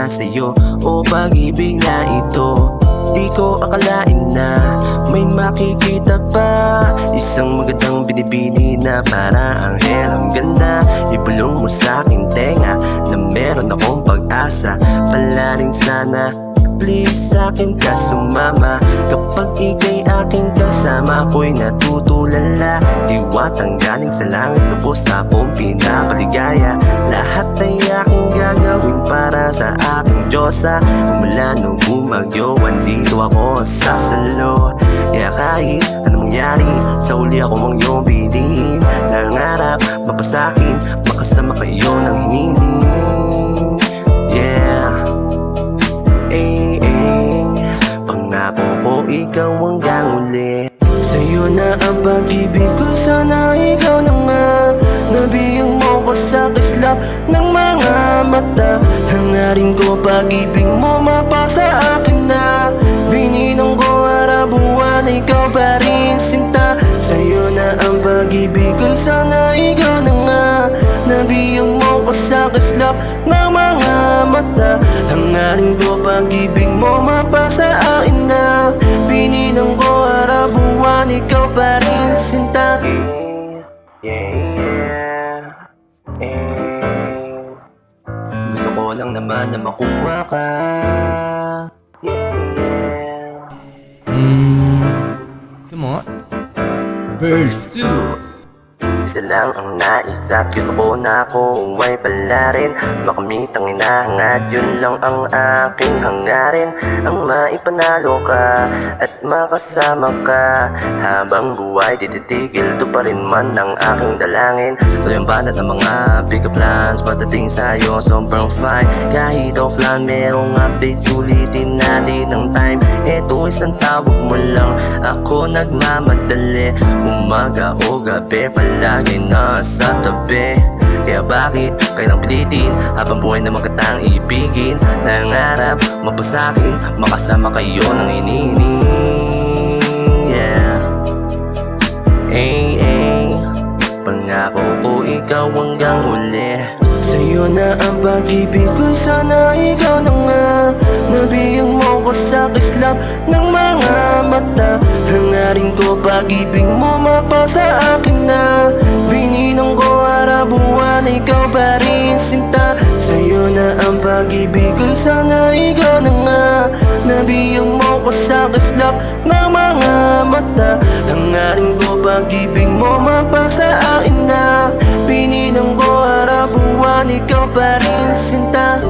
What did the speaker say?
sa'yo. O pag-ibig na ito, di ko akalain na may makikita pa. Isang magandang binibini na para anghel. Ang ganda, ibulong mo sa aking tenga na meron akong pag-asa. Palarin sana, please sa'kin ka sumama. Kapag ika'y aking kasama, ako'y natutulala. Diwatang galing sa langit, lubos akong pinapaligaya. Lahat ay aking gagawin para sa aking Diyosa. Umulan o bumagyo, andito ako sasalo. Kaya kahit anong mangyari, sa huli ako mong iyong piliin. Nangarap, mapasakin, makasama kayo ng hiniling. Yeah. Pangako ko ikaw hanggang uli. Sa'yo na ang pag-ibig ko, sana ikaw na nga. Nabiyang mo ko sa kislap ng mga mata. Hangarin ko pag-ibig mo mapasa akin na. Bininong ko araw-buwan, ikaw pa rin sinta. Sa'yo na ang pag-ibig ko, sana ikaw na nga. Nabiyang mo ko sa kislap ng mga mata. Hangarin ko pag-ibig mo mapasa akin na. Bininong ko araw-buwan, ikaw pa rin sinta. Gusto ko lang naman na makuha ka. Come on. Verse 2. Isa lang ang nais at gusto ko na akong ay palarin. Makamit ang hinahangad, yun lang ang aking hangarin. Ang maipanalo ka at makasama ka habang buhay tititigil, to pa rin man ang aking dalangin. Ito yung banat ng mga pick-up plans, pagdating sa'yo sobrang fine. Kahit offline merong update, sulitin natin ang time. Ito isang tawag mo lang, ako nagmamadali. Umaga o gabi palagi nasa tabi. Kaya bakit kayo nang pilitin habang buhay na magkatang ibigin? Nangarap, mapasakin, makasama kayo ng inining. Yeah. Pangako ko ikaw hanggang uli. Sa'yo na ang pag-ibig ko, sana ikaw na nga. Nabiyang mo ko sa kislap ng mga mata. Hangarin ko pag-ibig mo mapasa akin na. Bininong ko araw-buwan, ikaw pa rin sinta. Sa'yo na ang pag-ibig ko, sana ikaw na nga. Nabiyang mo ko sa kislap ng mga mata. Hangarin ko pag-ibig mo mapasa akin na. Bininong ko araw-buwan, ikaw pa rin sinta.